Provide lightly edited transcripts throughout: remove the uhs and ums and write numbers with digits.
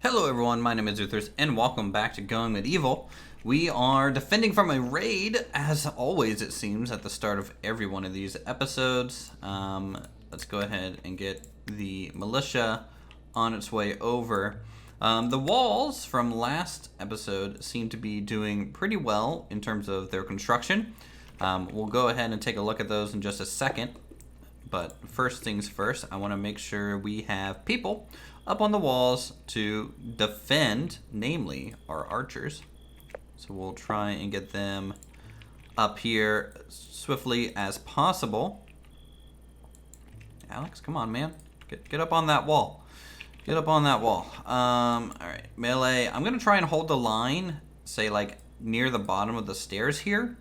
Hello everyone, my name is Uthris, and welcome back to Going Medieval. We are defending from a raid, as always it seems, at the start of every one of these episodes. Let's go ahead and get the militia on its way over. The walls from last episode seem to be doing pretty well in terms of their construction. We'll go ahead and take a look at those in just a second. But first things first, I want to make sure we have people up on the walls to defend, namely our archers. So we'll try and get them up here swiftly as possible. Alex, come on, man. Get up on that wall. Get up on that wall. Alright, melee. I'm going to try and hold the line, say like near the bottom of the stairs here,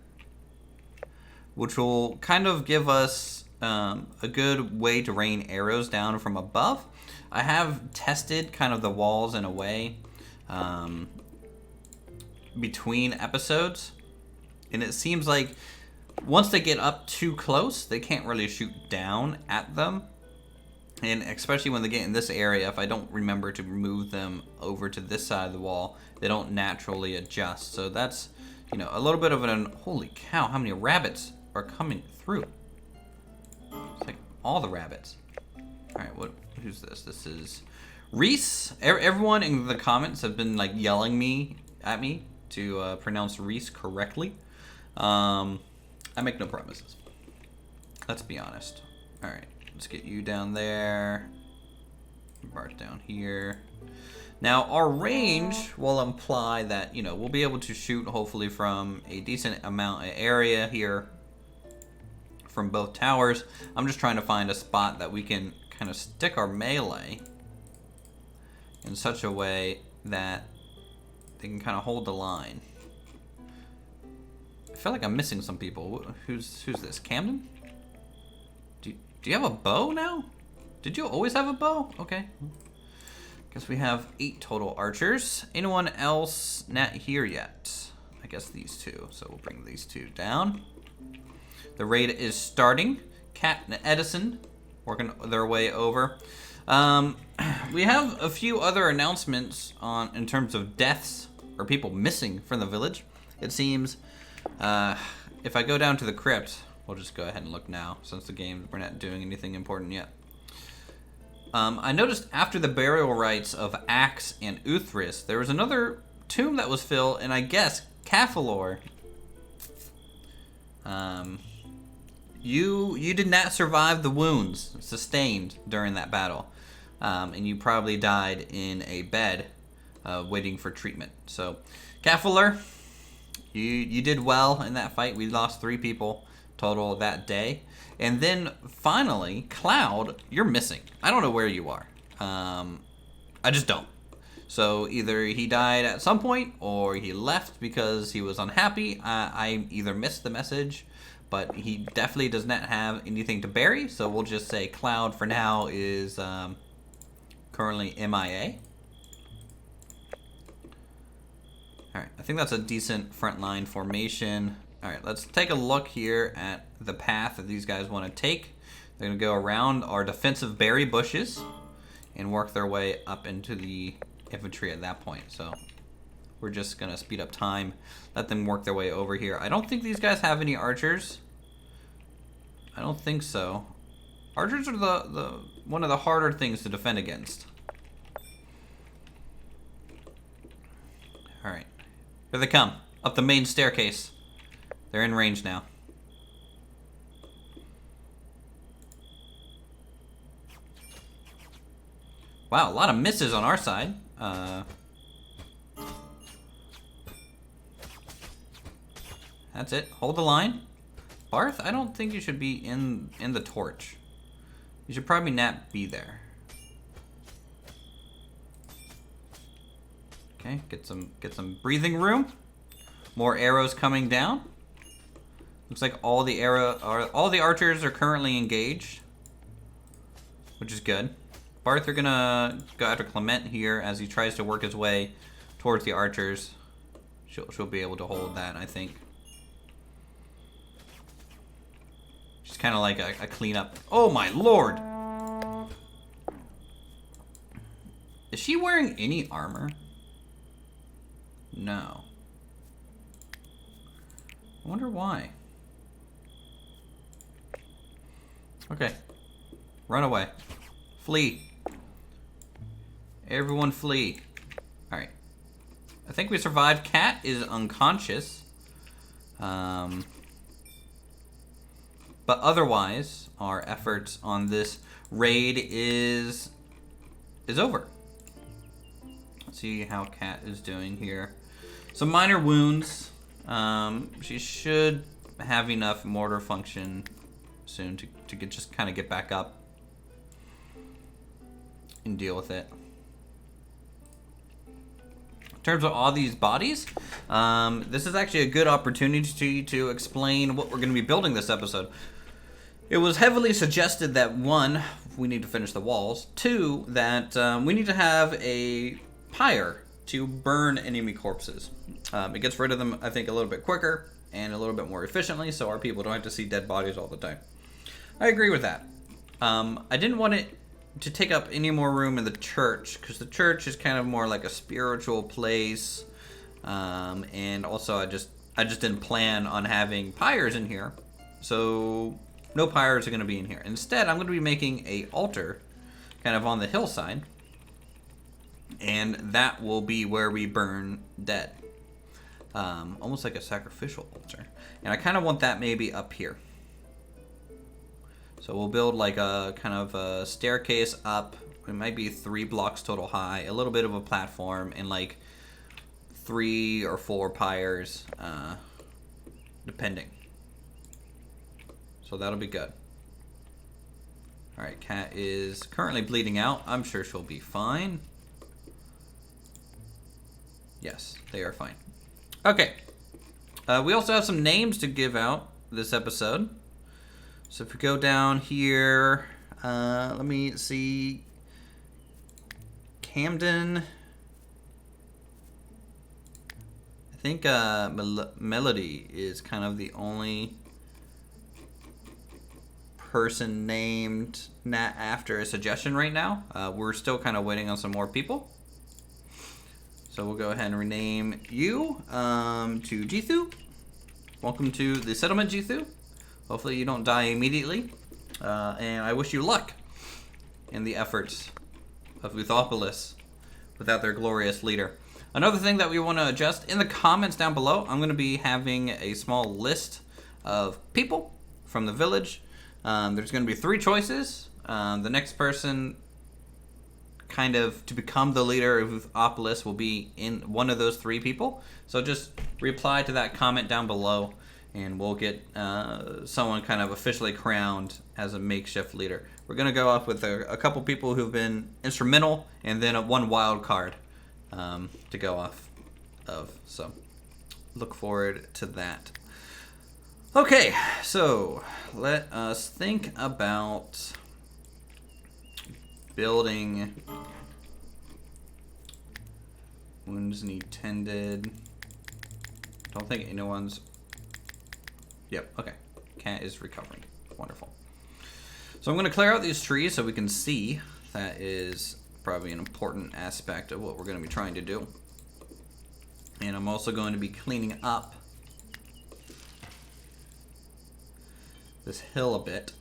which will kind of give us a good way to rain arrows down from above. I have tested kind of the walls in a way between episodes, and it seems like once they get up too close, they can't really shoot down at them. And especially when they get in this area, if I don't remember to move them over to this side of the wall, they don't naturally adjust. So that's, you know, a little bit of an... Holy cow, how many rabbits are coming through? It's like all the rabbits. Alright, who's this? This is Reese. Everyone in the comments have been like yelling at me to pronounce Reese correctly. I make no promises. Let's be honest. Alright, let's get you down there. Bart down here. Now, our range will imply that, you know, we'll be able to shoot hopefully from a decent amount of area here from both towers. I'm just trying to find a spot that we can kind of stick our melee in such a way that they can kind of hold the line. I feel like I'm missing some people. Who's this? Camden? Do you have a bow now? Did you always have a bow? Okay. Guess we have 8 total archers. Anyone else not here yet? I guess these two. So we'll bring these two down. The raid is starting. Kat and Edison working their way over. We have a few other announcements in terms of deaths or people missing from the village. It seems if I go down to the crypt, we'll just go ahead and look now since we're not doing anything important yet. I noticed after the burial rites of Axe and Uthris, there was another tomb that was filled, and I guess Cafalor. You did not survive the wounds sustained during that battle, and you probably died in a bed waiting for treatment. So, Cafalor, you did well in that fight. We lost 3 people total that day. And then finally, Cloud, you're missing. I don't know where you are. I just don't. So either he died at some point or he left because he was unhappy. I either missed the message, but he definitely does not have anything to bury. So we'll just say Cloud for now is currently MIA. Alright, I think that's a decent frontline formation. Alright, let's take a look here at the path that these guys want to take. They're going to go around our defensive berry bushes and work their way up into the infantry at that point. So we're just going to speed up time, let them work their way over here. I don't think these guys have any archers. I don't think so. Archers are the one of the harder things to defend against. Alright, here they come, up the main staircase. They're in range now. Wow, a lot of misses on our side. That's it. Hold the line. Barth, I don't think you should be in the torch. You should probably not be there. Okay, get some breathing room. More arrows coming down. Looks like all the archers are currently engaged, which is good. Barth are gonna go after Clement here as he tries to work his way towards the archers. She'll be able to hold that, I think. She's kind of like a cleanup. Oh my lord! Is she wearing any armor? No. I wonder why. Okay. Run away. Flee. Everyone flee. Alright. I think we survived. Cat is unconscious. But otherwise, our efforts on this raid is over. Let's see how Cat is doing here. Some minor wounds. She should have enough mortar function soon to just kind of get back up and deal with it. In terms of all these bodies, this is actually a good opportunity to explain what we're going to be building this episode. It was heavily suggested that 1, we need to finish the walls. 2, that we need to have a pyre to burn enemy corpses. It gets rid of them, I think, a little bit quicker and a little bit more efficiently, so our people don't have to see dead bodies all the time. I agree with that. I didn't want it to take up any more room in the church, because the church is kind of more like a spiritual place, and also I just didn't plan on having pyres in here, so no pyres are going to be in here. Instead, I'm going to be making a altar kind of on the hillside, and that will be where we burn dead, almost like a sacrificial altar. And I kind of want that maybe up here. So we'll build like a kind of a staircase up. It might be 3 blocks total high, a little bit of a platform, and like 3 or 4 pyres, depending. So that'll be good. All right, Cat is currently bleeding out. I'm sure she'll be fine. Yes, they are fine. Okay. We also have some names to give out this episode. So if we go down here, let me see. Camden. I think Melody is kind of the only person named after a suggestion right now. We're still kind of waiting on some more people. So we'll go ahead and rename you to Jithu. Welcome to the settlement, Jithu. Hopefully you don't die immediately. And I wish you luck in the efforts of Uthris without their glorious leader. Another thing that we want to adjust, in the comments down below, I'm going to be having a small list of people from the village. There's going to be 3 choices. The next person kind of to become the leader of Uthris will be in one of those 3 people. So just reply to that comment down below, and we'll get someone kind of officially crowned as a makeshift leader. We're going to go off with a couple people who've been instrumental, and then 1 wild card to go off of. So look forward to that. Okay, so let us think about building. Wounds need tended. Don't think anyone's. Yep, okay. Cat is recovering. Wonderful. So I'm going to clear out these trees so we can see. That is probably an important aspect of what we're going to be trying to do. And I'm also going to be cleaning up this hill a bit.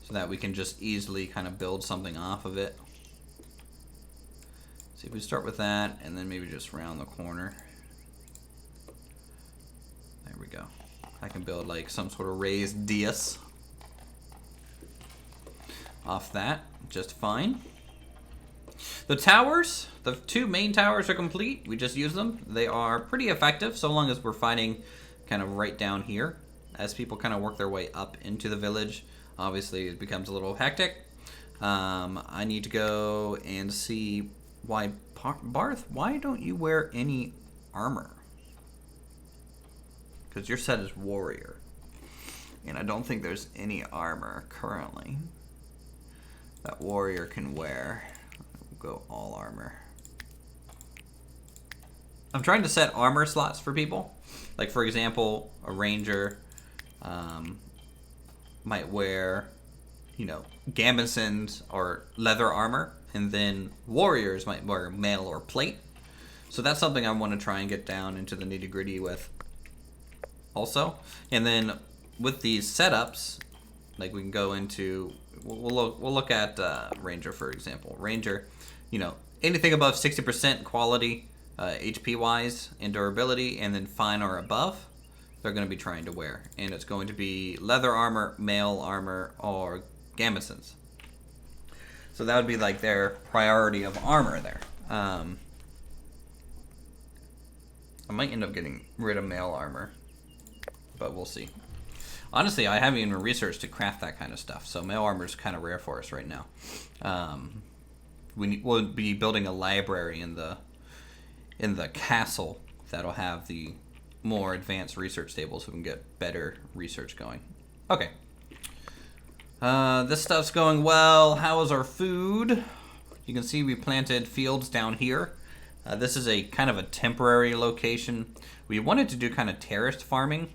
So that we can just easily kind of build something off of it. See if we start with that, and then maybe just round the corner. There we go. I can build like some sort of raised dais off that, just fine. The towers, the 2 main towers are complete. We just use them. They are pretty effective so long as we're fighting kind of right down here. As people kind of work their way up into the village, obviously it becomes a little hectic. I need to go and see why, Barth, why don't you wear any armor? Because your set is warrior. And I don't think there's any armor currently that warrior can wear. We'll go all armor. I'm trying to set armor slots for people. Like, for example, a ranger might wear, gambesons or leather armor, and then warriors might wear mail or plate. So that's something I want to try and get down into the nitty gritty with also. And then with these setups, like we can go into, we'll look at Ranger, for example. Ranger, anything above 60% quality, HP wise and durability, and then fine or above, they're going to be trying to wear. And it's going to be leather armor, mail armor, or gambesons. So that would be like their priority of armor there. I might end up getting rid of mail armor, but we'll see. Honestly, I haven't even researched to craft that kind of stuff, so mail armor is kind of rare for us right now. We'll be building a library in the castle that'll have the more advanced research tables, so we can get better research going. Okay. This stuff's going well. How is our food? You can see we planted fields down here. This is a kind of a temporary location. We wanted to do kind of terraced farming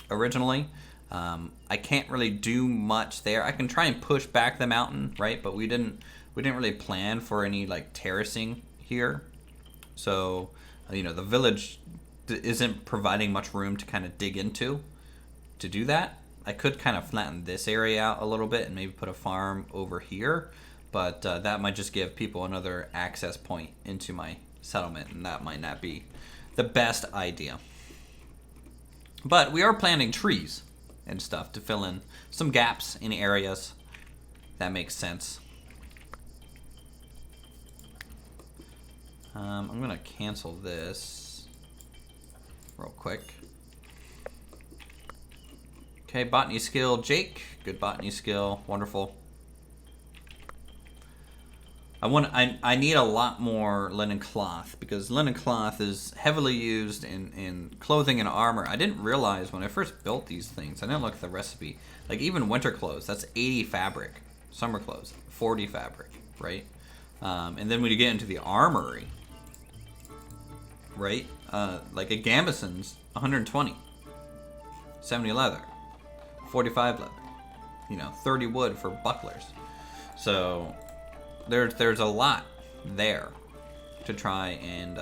originally. I can't really do much there. I can try and push back the mountain, right? But we didn't really plan for any like terracing here. So, the village isn't providing much room to kind of dig into to do that. I could kind of flatten this area out a little bit and maybe put a farm over here, but that might just give people another access point into my settlement, and that might not be the best idea. But we are planting trees and stuff to fill in some gaps in areas. That makes sense. I'm going to cancel this real quick. Okay, botany skill, Jake. Good botany skill, wonderful. I need a lot more linen cloth, because linen cloth is heavily used in clothing and armor. I didn't realize when I first built these things, I didn't look at the recipe. Like even winter clothes, that's 80 fabric. Summer clothes, 40 fabric, right? And then when you get into the armory, right? Like a gambeson's 120, 70 leather, 45 leather, 30 wood for bucklers. So there's a lot there to try and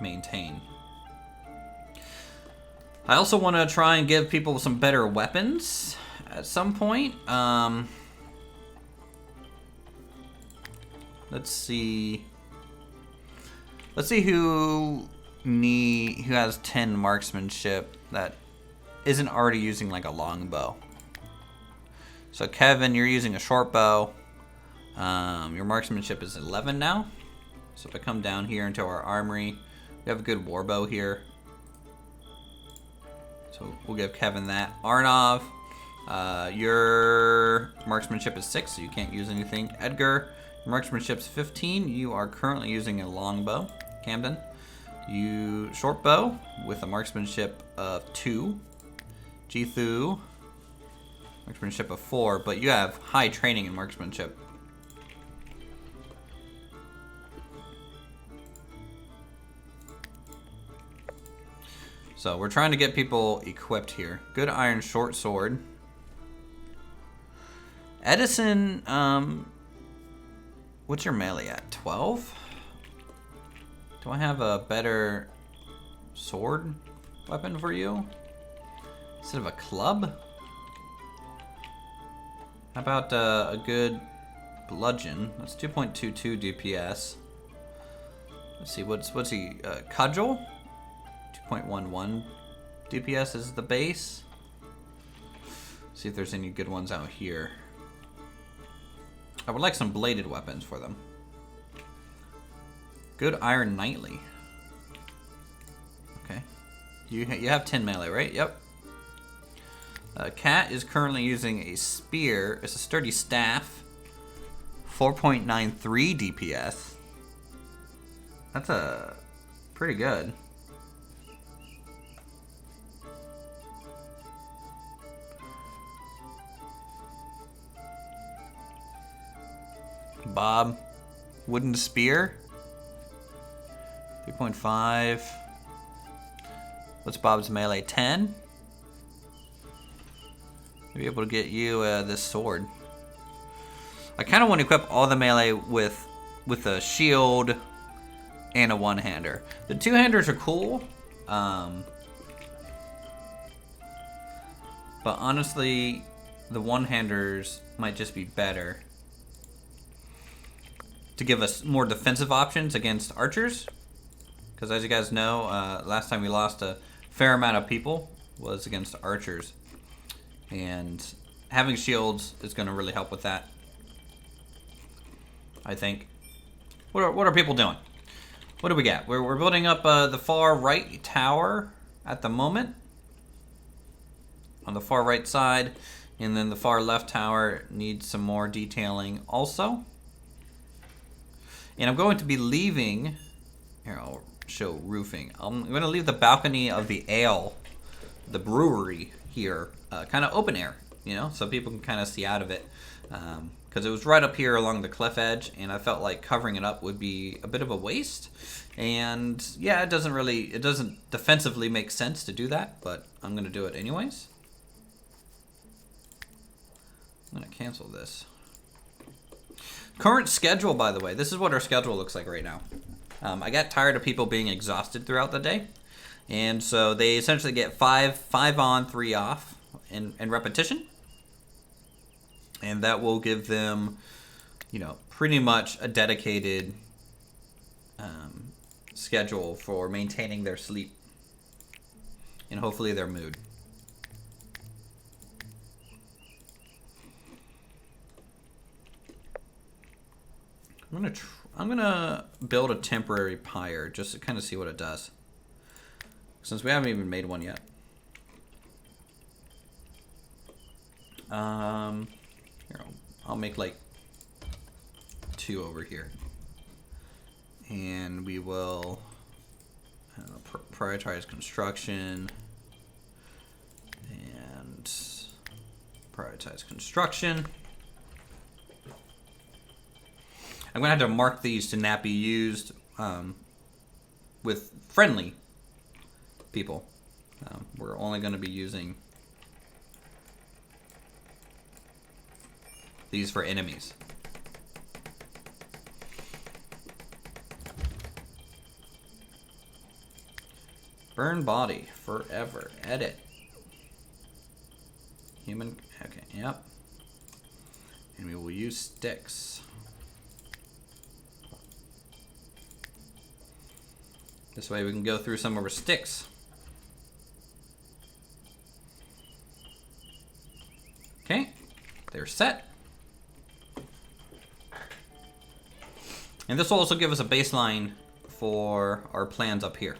maintain. I also want to try and give people some better weapons at some point. Let's see who has 10 marksmanship that isn't already using like a longbow. So Kevin, you're using a short bow. Your marksmanship is 11 now. So if I come down here into our armory, we have a good warbow here. So we'll give Kevin that. Arnav, your marksmanship is 6, so you can't use anything. Edgar, your marksmanship's 15. You are currently using a longbow. Camden, you short bow with a marksmanship of 2. Jithu, marksmanship of 4, but you have high training in marksmanship. So we're trying to get people equipped here. Good iron short sword. Edison, what's your melee at? 12? Do I have a better sword weapon for you instead of a club? How about a good bludgeon? That's 2.22 DPS. Let's see, what's he? Cudgel? 2.11 DPS is the base. See if there's any good ones out here. I would like some bladed weapons for them. Good iron knightly. Okay. You have 10 melee, right? Yep. Cat is currently using a spear. It's a sturdy staff. 4.93 DPS. That's pretty good. Bob, wooden spear, 3.5. What's Bob's melee? 10. be able to get you this sword. I kind of want to equip all the melee with a shield and a one-hander. The two-handers are cool, but honestly, the one-handers might just be better to give us more defensive options against archers. Because as you guys know, last time we lost a fair amount of people was against archers. And having shields is going to really help with that, I think. What are people doing? What do we got? We're building up the far right tower at the moment. On the far right side. And then the far left tower needs some more detailing also. And I'm going to be leaving... Here, I'll show roofing. I'm going to leave the balcony of the ale, the brewery here, kind of open air, you know, so people can kind of see out of it. Because it was right up here along the cliff edge, and I felt like covering it up would be a bit of a waste. And yeah, it doesn't defensively make sense to do that, but I'm going to do it anyways. I'm going to cancel this. Current schedule, by the way. This is what our schedule looks like right now. I got tired of people being exhausted throughout the day. And so they essentially get five on, 3 off in repetition. And that will give them, you know, pretty much a dedicated schedule for maintaining their sleep. And hopefully their mood. I'm gonna build a temporary pyre just to kind of see what it does, since we haven't even made one yet. Here, I'll make like 2 over here, and we will prioritize construction and prioritize construction. I'm going to have to mark these to not be used with friendly people. We're only going to be using these for enemies. Burn body forever. Edit. Human. Okay, yep. And we will use sticks. This way we can go through some of our sticks. Okay, they're set. And this will also give us a baseline for our plans up here,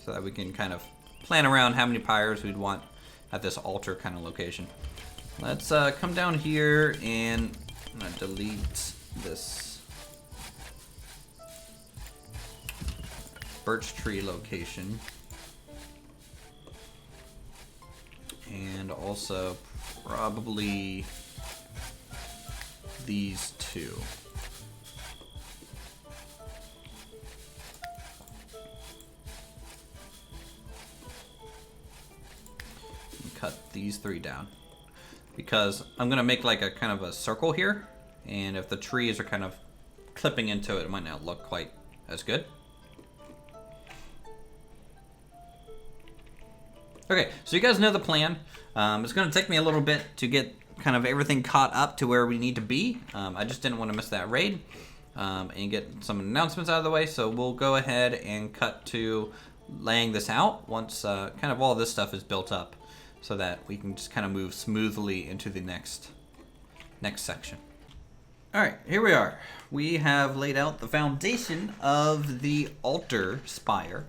so that we can kind of plan around how many pyres we'd want at this altar kind of location. Let's come down here and I'm gonna delete this birch tree location, and also probably these 2. Cut these 3 down, because I'm gonna make like a kind of a circle here, and if the trees are kind of clipping into it, it might not look quite as good. Okay, so you guys know the plan. It's going to take me a little bit to get kind of everything caught up to where we need to be. I just didn't want to miss that raid and get some announcements out of the way. So we'll go ahead and cut to laying this out once kind of all this stuff is built up, so that we can just kind of move smoothly into the next section. All right, here we are. We have laid out the foundation of the altar spire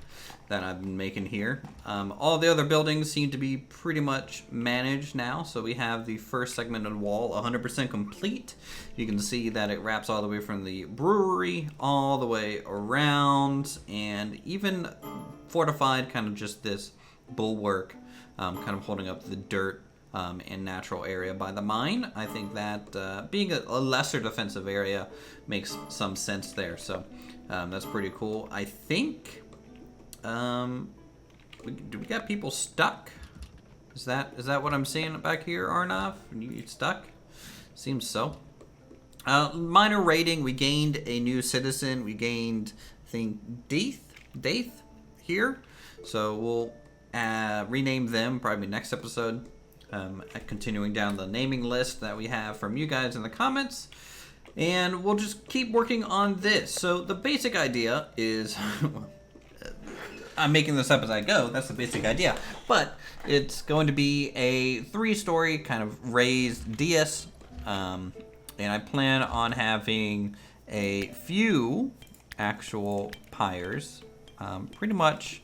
that I've been making here. All the other buildings seem to be pretty much managed now. So we have the first segment of the wall 100% complete. You can see that it wraps all the way from the brewery all the way around, and even fortified kind of just this bulwark, kind of holding up the dirt and natural area by the mine. I think that being a lesser defensive area makes some sense there. So that's pretty cool. I think... do we got people stuck? Is that what I'm seeing back here, Arnav? You stuck? Seems so. Minor rating. We gained a new citizen. We gained, I think, Daith here. So we'll rename them probably next episode. Continuing down the naming list that we have from you guys in the comments. And we'll just keep working on this. So the basic idea is... I'm making this up as I go. That's the basic idea. But it's going to be a 3-story kind of raised dais. And I plan on having a few actual pyres. Pretty much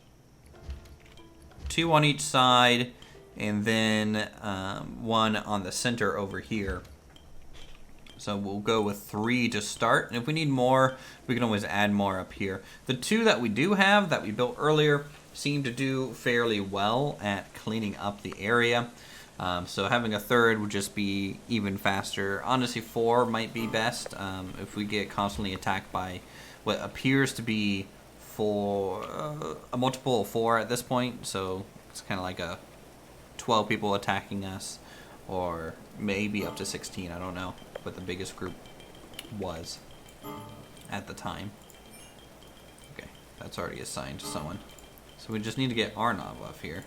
2 on each side. And then 1 on the center over here. So we'll go with 3 to start. And if we need more, we can always add more up here. The 2 that we do have that we built earlier seem to do fairly well at cleaning up the area. So having a 3rd would just be even faster. Honestly, 4 might be best if we get constantly attacked by what appears to be a multiple of 4 at this point. So it's kind of like a 12 people attacking us, or maybe up to 16. I don't know what the biggest group was at the time. Okay, that's already assigned to someone. So we just need to get Arnav up here.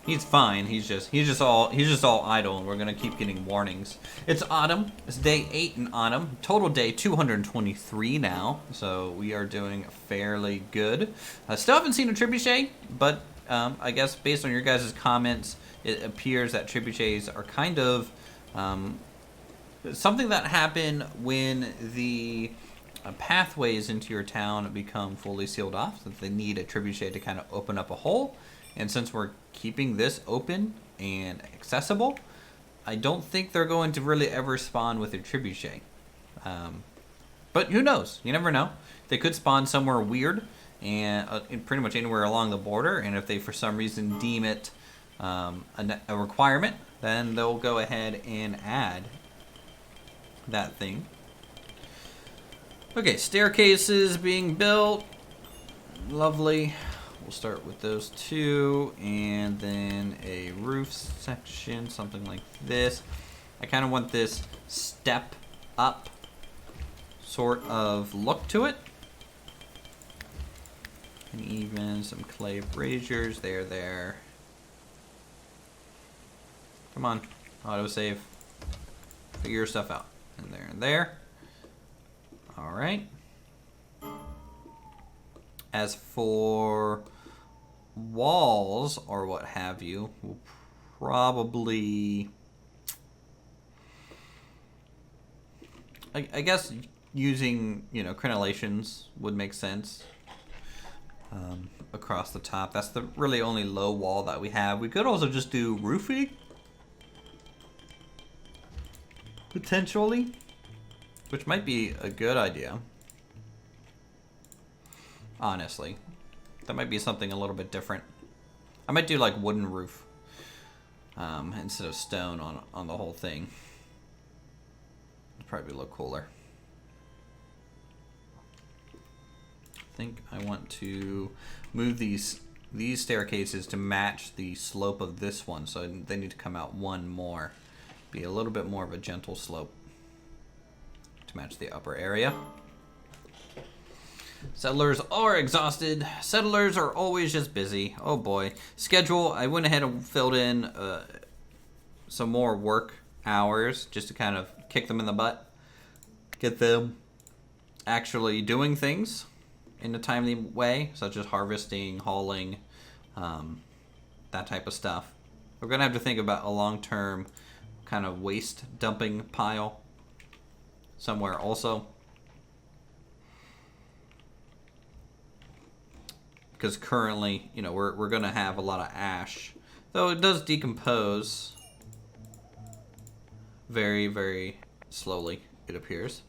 He's fine. He's just all idle, and we're gonna keep getting warnings. It's autumn. It's day 8 in autumn. Total day 223 now. So we are doing fairly good. I still haven't seen a trebuchet, but I guess based on your guys' comments, it appears that trebuchets are kind of something that happen when the pathways into your town become fully sealed off. So they need a trebuchet to kind of open up a hole. And since we're keeping this open and accessible, I don't think they're going to really ever spawn with a trebuchet. But who knows? You never know. They could spawn somewhere weird and pretty much anywhere along the border. And if they for some reason deem it a requirement, then they'll go ahead and add that thing. Okay, staircases being built. Lovely. We'll start with those 2, and then a roof section, something like this. I kind of want this step up sort of look to it. And even some clay braziers there. Come on, autosave. Figure your stuff out. And there. All right. As for walls or what have you, we'll probably... I guess using, crenellations would make sense across the top. That's the really only low wall that we have. We could also just do roofing. Potentially. Which might be a good idea. Honestly. That might be something a little bit different. I might do like wooden roof. Instead of stone on the whole thing. It'd probably look cooler. I think I want to move these staircases to match the slope of this one. So they need to come out 1 more. Be a little bit more of a gentle slope to match the upper area. Settlers are exhausted. Settlers are always just busy. Oh boy. Schedule, I went ahead and filled in some more work hours just to kind of kick them in the butt. Get them actually doing things in a timely way, such as harvesting, hauling, that type of stuff. We're going to have to think about a long-term kind of waste dumping pile somewhere also. Because currently, we're going to have a lot of ash. Though it does decompose very, very slowly, it appears.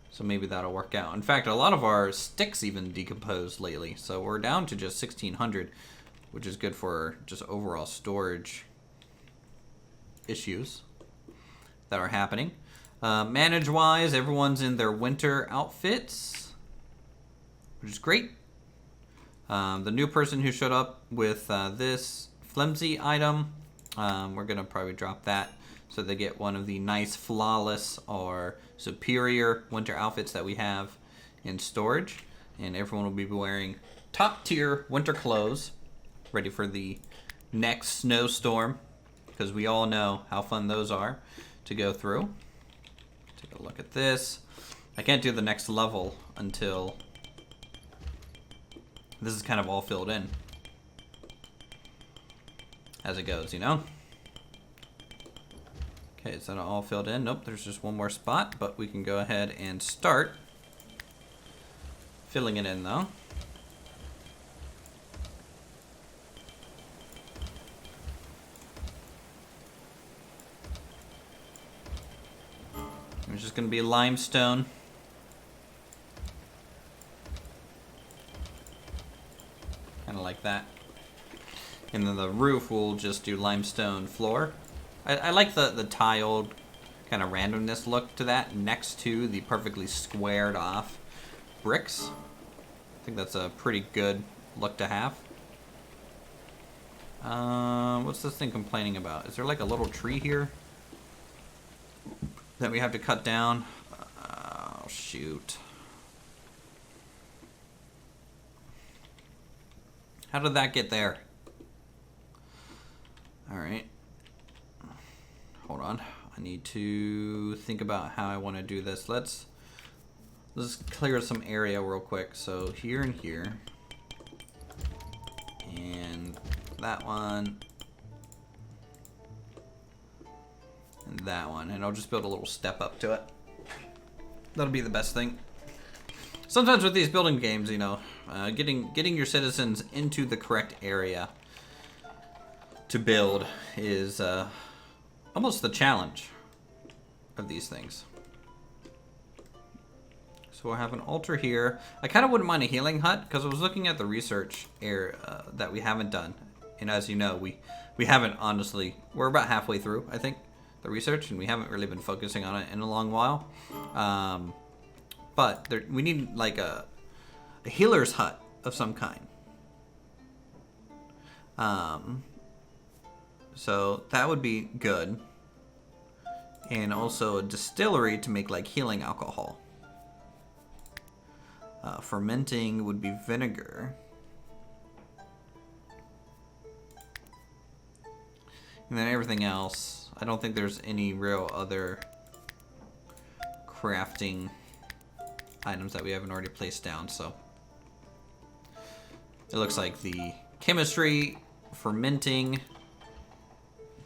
So maybe that'll work out. In fact, a lot of our sticks even decomposed lately. So we're down to just 1,600, which is good for just overall storage issues that are happening. Manage-wise, everyone's in their winter outfits, which is great. The new person who showed up with this flimsy item, we're going to probably drop that so they get one of the nice flawless or superior winter outfits that we have in storage. And everyone will be wearing top tier winter clothes, ready for the next snowstorm, because we all know how fun those are to go through. Take a look at this. I can't do the next level until this is kind of all filled in as it goes, you know? Okay, is that all filled in? Nope, there's just one more spot, but we can go ahead and start filling it in though. It's just going to be limestone. Kind of like that. And then the roof will just do limestone floor. I like the tiled kind of randomness look to that next to the perfectly squared off bricks. I think that's a pretty good look to have. What's this thing complaining about? Is there like a little tree here that we have to cut down? Oh, shoot. How did that get there? Alright. Hold on. I need to think about how I want to do this. Let's clear some area real quick. So here and here. And that one. And that one. And I'll just build a little step up to it. That'll be the best thing. Sometimes with these building games, you know, getting your citizens into the correct area to build is almost the challenge of these things. So we'll have an altar here. I kind of wouldn't mind a healing hut because I was looking at the research area that we haven't done. And as you know, we haven't honestly, we're about halfway through, I think, the research, and we haven't really been focusing on it in a long while. But we need like a healer's hut of some kind. So that would be good. And also a distillery to make like healing alcohol. Fermenting would be vinegar. And then everything else, I don't think there's any real other crafting items that we haven't already placed down, so it looks like the chemistry, fermenting,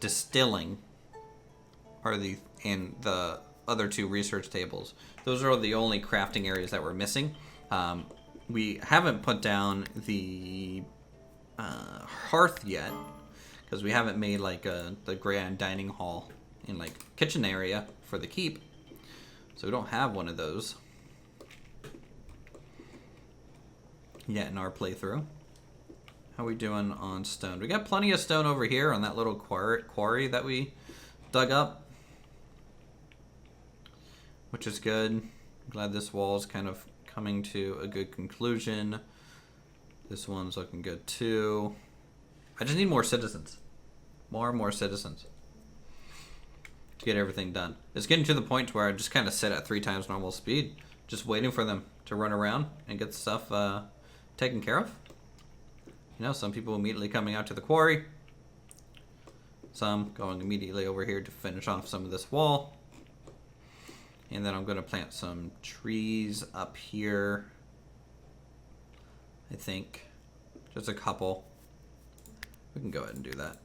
distilling are the other two research tables. Those are the only crafting areas that we're missing. We haven't put down the hearth yet because we haven't made like the grand dining hall and like kitchen area for the keep, so we don't have one of those yet in our playthrough. How we doing on stone? We got plenty of stone over here on that little quarry that we dug up, which is good. I'm glad this wall's kind of coming to a good conclusion. This one's looking good too. I just need more citizens. More and more citizens to get everything done. It's getting to the point where I just kind of sit at 3 times normal speed, just waiting for them to run around and get stuff taken care of. You know, some people immediately coming out to the quarry. Some going immediately over here to finish off some of this wall. And then I'm going to plant some trees up here. I think. Just a couple. We can go ahead and do that.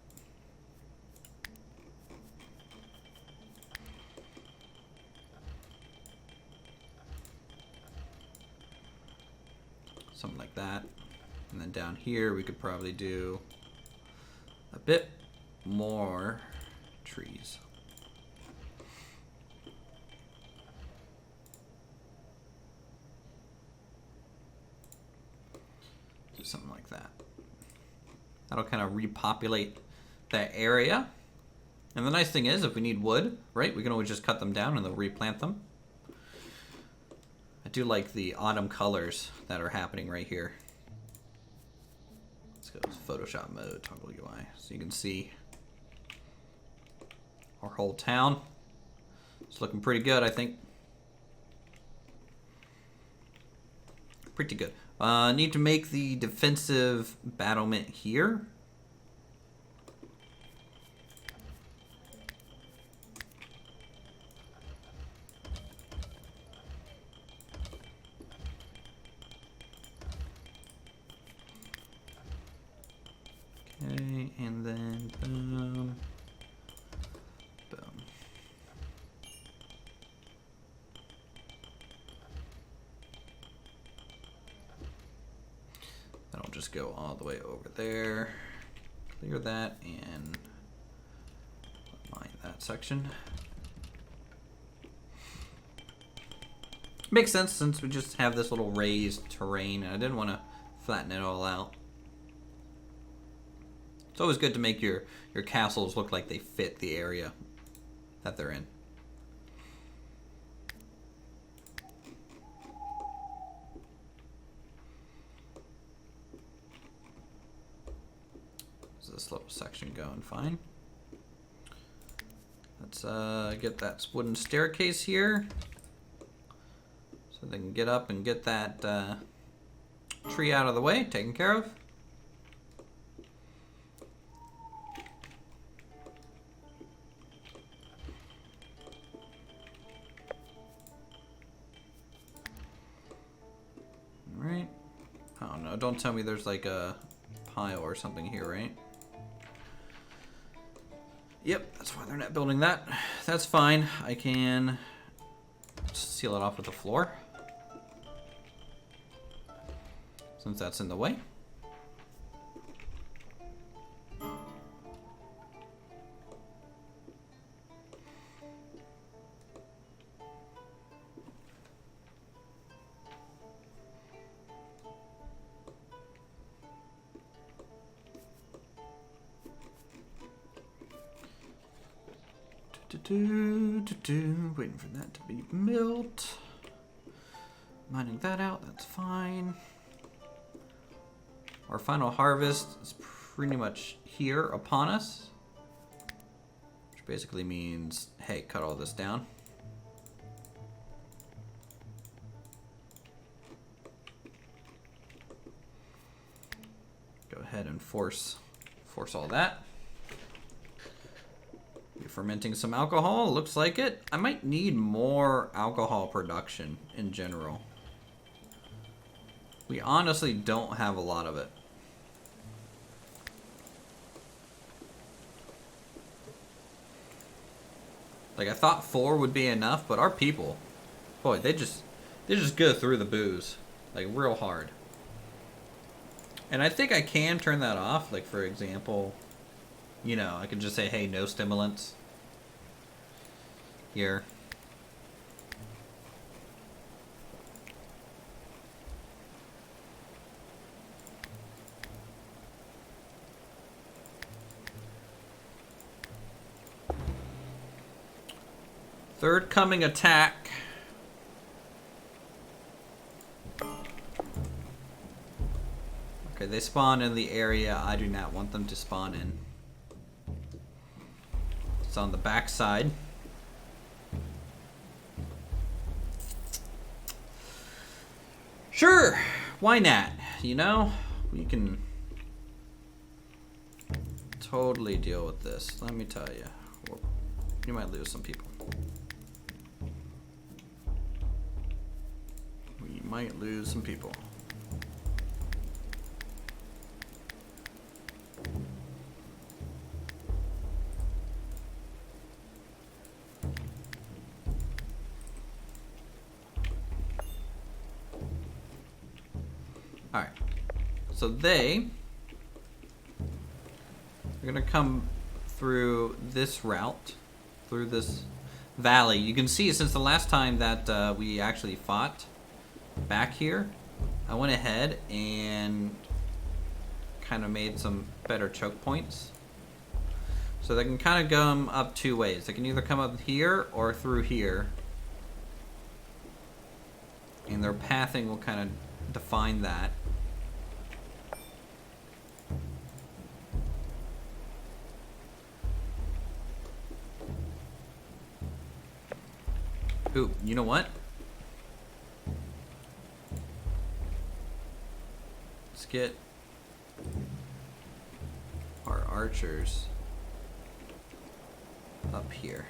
Something like that. And then down here we could probably do a bit more trees. Do something like that. That'll kind of repopulate that area. And the nice thing is, if we need wood, right, we can always just cut them down and they'll replant them. I do like the autumn colors that are happening right here. Let's go Photoshop mode, toggle UI, so you can see our whole town. It's looking pretty good, I think. Pretty good. Need to make the defensive battlement here. Okay, and then boom. Boom. That'll just go all the way over there. Clear that and mine that section. Makes sense since we just have this little raised terrain and I didn't want to flatten it all out. It's always good to make your castles look like they fit the area that they're in. Is this little section going fine? Let's get that wooden staircase here so they can get up and get that tree out of the way, taken care of. Right. Oh no, don't tell me there's like a pile or something here, right? Yep, that's why they're not building that. That's fine. I can seal it off with the floor, since that's in the way. Waiting for that to be milled. Mining that out, that's fine. Our final harvest is pretty much here upon us. Which basically means, hey, cut all this down. Go ahead and force all that. Fermenting some alcohol, looks like it. I might need more alcohol production in general. We honestly don't have a lot of it. Like I thought 4 would be enough, but our people, boy, they just go through the booze like real hard. And I think I can turn that off. Like for example, you know, I can just say, hey, no stimulants. Here. Third coming attack. Okay, they spawn in the area I do not want them to spawn in. It's on the back side. Sure, why not? You know, we can totally deal with this. Let me tell you, you might lose some people. We might lose some people. Alright, so they are going to come through this route, through this valley. You can see since the last time that we actually fought back here, I went ahead and kind of made some better choke points. So they can kind of come up two ways. They can either come up here or through here. And their pathing will kind of define that. Ooh, you know what? Let's get our archers up here.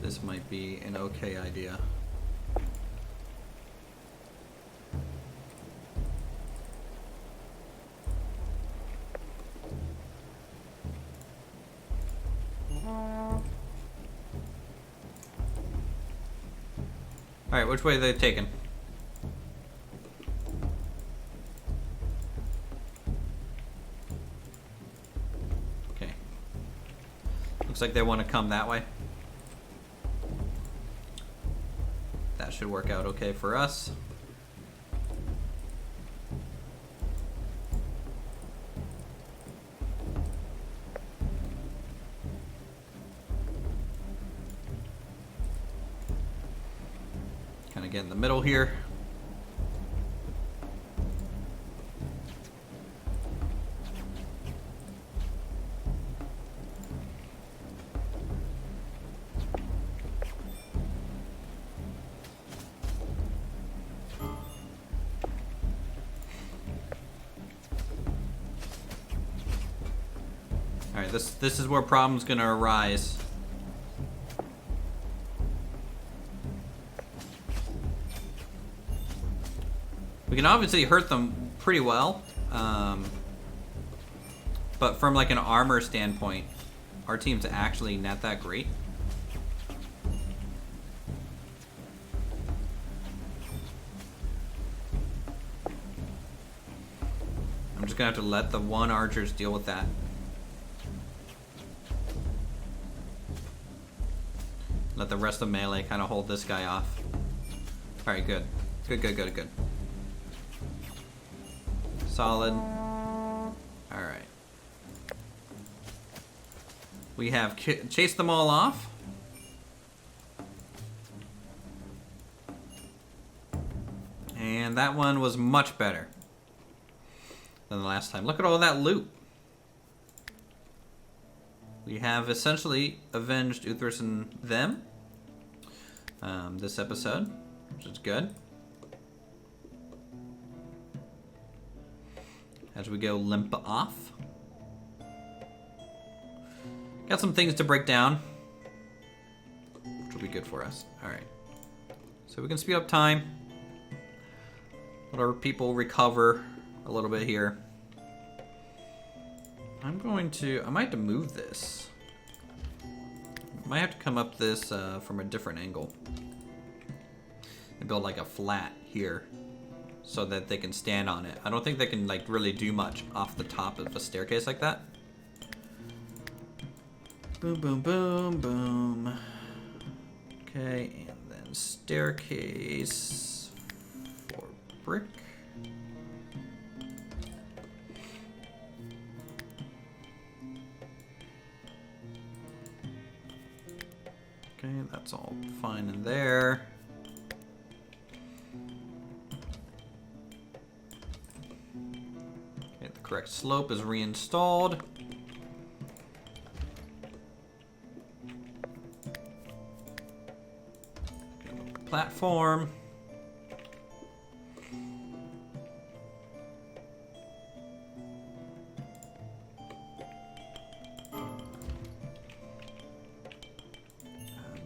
This might be an okay idea. Alright, which way are they taking? Okay. Looks like they want to come that way. That should work out okay for us. Kind of get in the middle here. Alright, this is where problems gonna arise. We can obviously hurt them pretty well, but from like an armor standpoint, our team's actually not that great. I'm just gonna have to let the one archers deal with that. Let the rest of melee kind of hold this guy off. Alright, good. Good. Solid. Alright. We have chased them all off. And that one was much better than the last time. Look at all that loot. We have essentially avenged Uthris and them this episode, which is good. As we go limp off. Got some things to break down, which will be good for us. Alright. So we can speed up time. Let our people recover a little bit here. I might have to move this. Might have to come up this from a different angle. And build like a flat here so that they can stand on it. I don't think they can like really do much off the top of a staircase like that. Boom, boom, boom, boom. Okay, and then staircase for brick. Okay, that's all fine in there. Okay, the correct slope is reinstalled. Platform.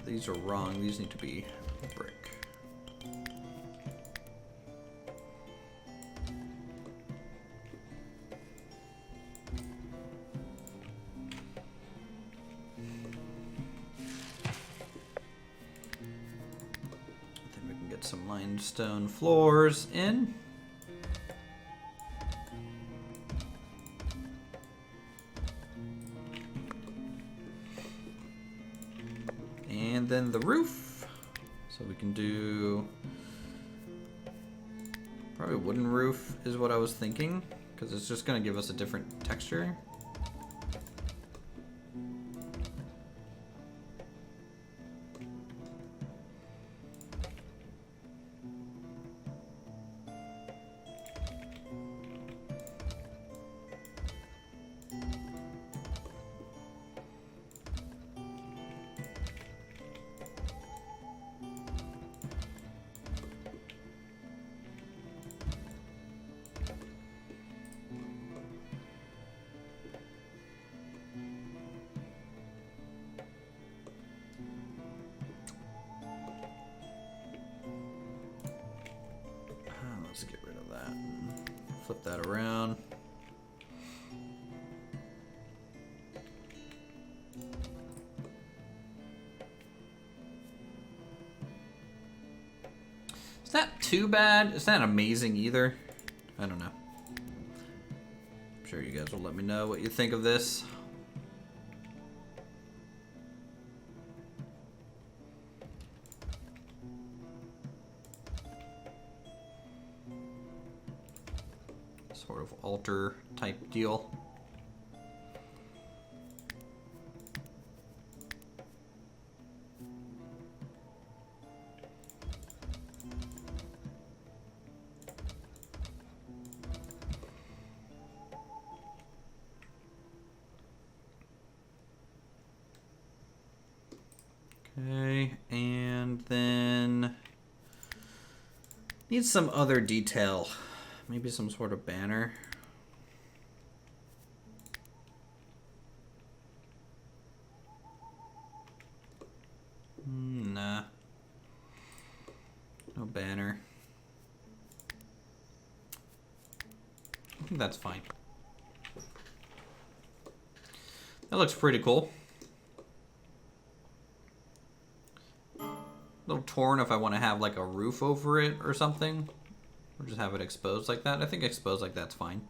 These are wrong. These need to be brick. Then we can get some limestone floors in. And then the roof. So we can do probably a wooden roof is what I was thinking, because it's just going to give us a different texture. that. Flip that around. It's not too bad. It's not amazing either. I don't know. I'm sure you guys will let me know what you think of this. Sort of altar type deal. Okay, and then need some other detail. Maybe some sort of banner. Nah. No banner. I think that's fine. That looks pretty cool. A little torn if I want to have like a roof over it or something. Or just have it exposed like that. I think exposed like that's fine.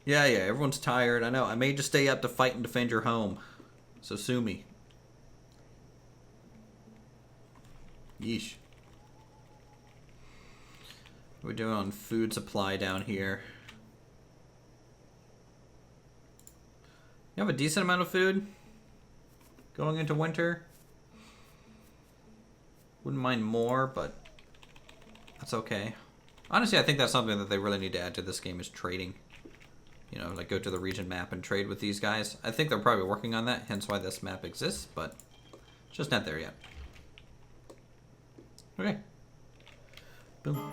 Yeah, everyone's tired. I know. I may just stay up to fight and defend your home. So sue me. Yeesh. What are we doing on food supply down here? You have a decent amount of food going into winter. Wouldn't mind more, but that's okay. Honestly, I think that's something that they really need to add to this game is trading. You know, like go to the region map and trade with these guys. I think they're probably working on that, hence why this map exists, but it's just not there yet. Okay. Boom.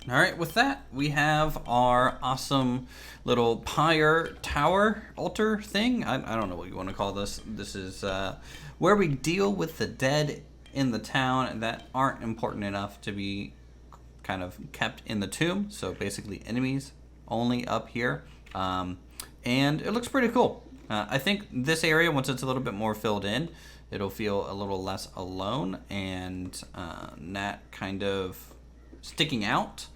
Alright, with that, we have our awesome little Pyre tower altar thing. I don't know what you want to call this. This is where we deal with the dead in the town that aren't important enough to be kind of kept in the tomb. So basically enemies only up here. And it looks pretty cool. I think this area, once it's a little bit more filled in, it'll feel a little less alone and not kind of sticking out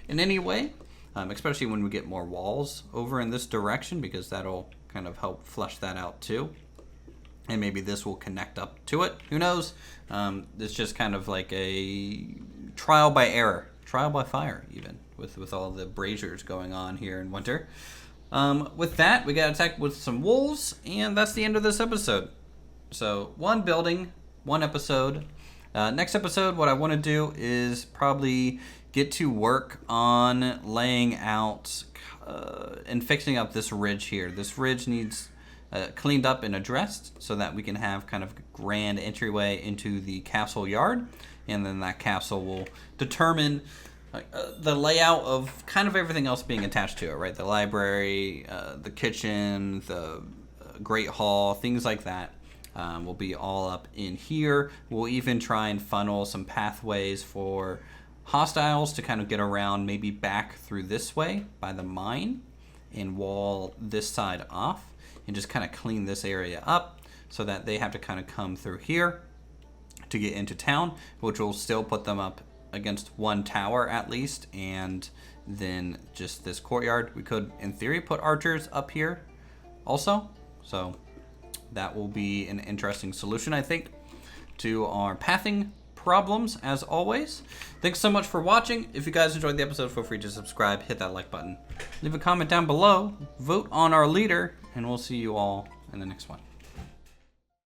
in any way, especially when we get more walls over in this direction, because that'll kind of help flesh that out too. And maybe this will connect up to it. Who knows? It's just kind of like a trial by error, trial by fire, even with all the braziers going on here in winter. With that, we got attacked with some wolves, and that's the end of this episode. So one building, one episode. Next episode, what I want to do is probably get to work on laying out and fixing up this ridge here. This ridge needs cleaned up and addressed so that we can have kind of a grand entryway into the castle yard, and then that castle will determine the layout of kind of everything else being attached to it, right? The library, the kitchen, the great hall, things like that. Will be all up in here. We'll even try and funnel some pathways for hostiles to kind of get around, maybe back through this way by the mine and wall this side off and just kind of clean this area up so that they have to kind of come through here to get into town, which will still put them up against one tower at least, and then just this courtyard. We could, in theory, put archers up here also. So that will be an interesting solution, I think, to our pathing problems, as always. Thanks so much for watching. If you guys enjoyed the episode, feel free to subscribe, hit that like button, leave a comment down below, vote on our leader, and we'll see you all in the next one.